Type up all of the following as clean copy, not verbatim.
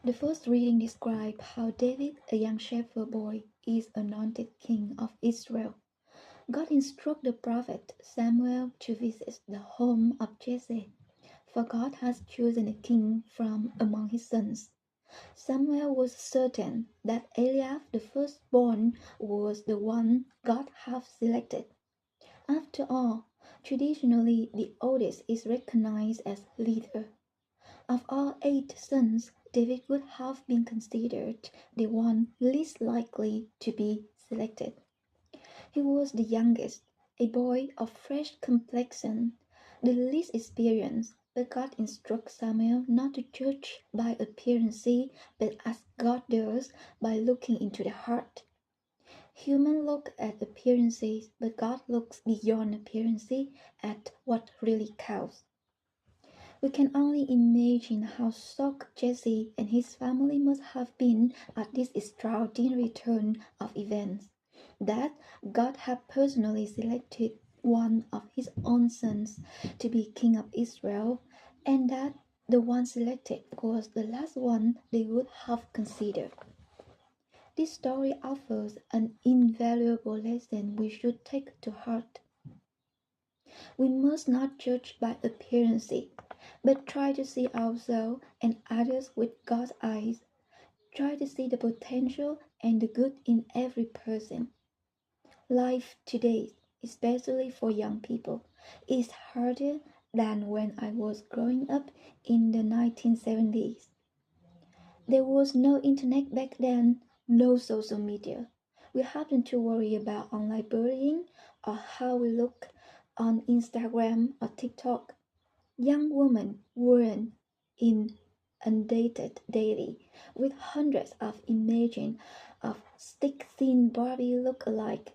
The first reading describes how David, a young shepherd boy, is anointed king of Israel. God instructed the prophet Samuel to visit the home of Jesse, for God has chosen a king from among his sons. Samuel was certain that Eliab, the firstborn, was the one God had selected. After all, traditionally the oldest is recognized as leader. Of all 8 sons, David would have been considered the one least likely to be selected. He was the youngest, a boy of fresh complexion, the least experienced, but God instructs Samuel not to judge by appearance, but as God does, by looking into the heart. Humans look at appearances, but God looks beyond appearance at what really counts. We can only imagine how shocked Jesse and his family must have been at this extraordinary turn of events. That God had personally selected one of his own sons to be king of Israel, and that the one selected was the last one they would have considered. This story offers an invaluable lesson we should take to heart. We must not judge by appearance, but try to see ourselves and others with God's eyes. Try to see the potential and the good in every person. Life today, especially for young people, is harder than when I was growing up in the 1970s. There was no internet back then, no social media. We happened to worry about online bullying or how we look on Instagram or TikTok. Young women weren't inundated daily with hundreds of images of stick-thin Barbie look-alike,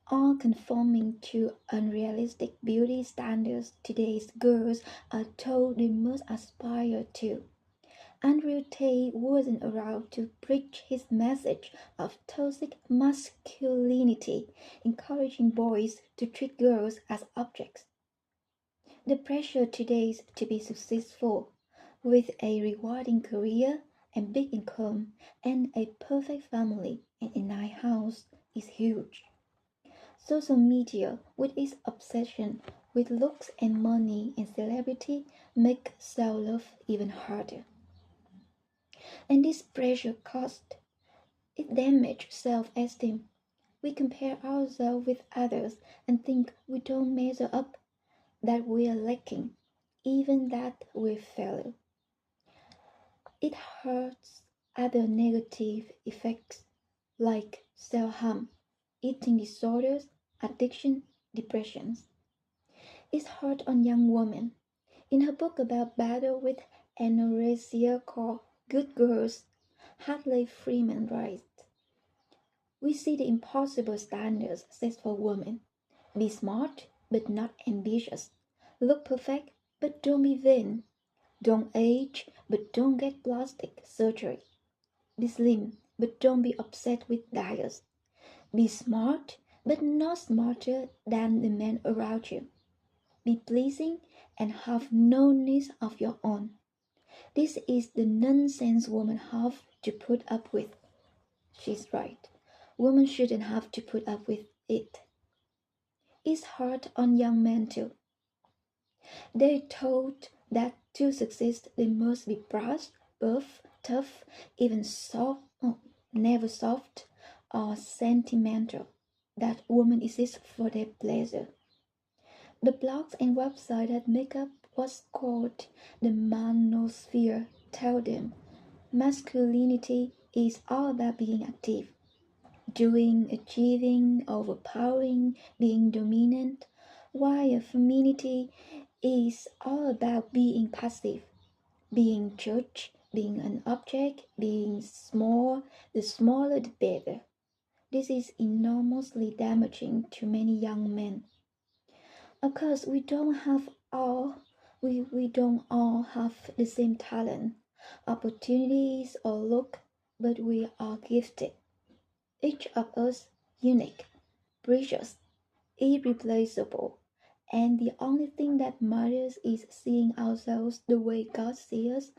all conforming to unrealistic beauty standards today's girls are told they must aspire to. Andrew Tate wasn't around to preach his message of toxic masculinity, encouraging boys to treat girls as objects. The pressure today to be successful with a rewarding career and big income and a perfect family and a nice house is huge. Social media, with its obsession with looks and money and celebrity, make self-love even harder. And this pressure cost, it damages self-esteem. We compare ourselves with others and think we don't measure up, that we are lacking, even that we fail. It hurts other negative effects like self-harm, eating disorders, addiction, depressions. It's hard on young women. In her book about battle with anorexia called Good Girls, Hadley Freeman writes, we see the impossible standards set for women. Be smart, but not ambitious. Look perfect, but don't be vain. Don't age, but don't get plastic surgery. Be slim, but don't be obsessed with diets. Be smart, but not smarter than the men around you. Be pleasing and have no needs of your own. This is the nonsense women have to put up with. She's right. Women shouldn't have to put up with it. It's hard on young men too. They're told that to succeed they must be brash, buff, tough, even soft, never soft or sentimental. That women exist for their pleasure. The blogs and websites that make up what's called the manosphere tell them masculinity is all about being active, doing, achieving, overpowering, being dominant, while femininity is all about being passive, being judged, being an object, being small, the smaller the better. This is enormously damaging to many young men. Of course, we don't all have the same talent, opportunities or look, but we are gifted. Each of us unique, precious, irreplaceable, and the only thing that matters is seeing ourselves the way God sees us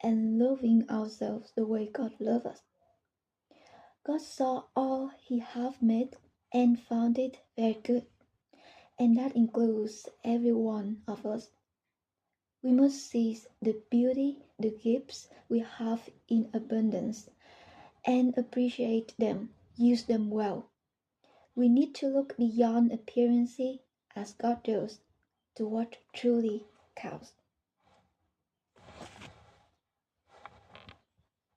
and loving ourselves the way God loves us. God saw all He have made and found it very good, and that includes every one of us. We must seize the beauty, the gifts we have in abundance, and appreciate them, use them well. We need to look beyond appearance as God does to what truly counts.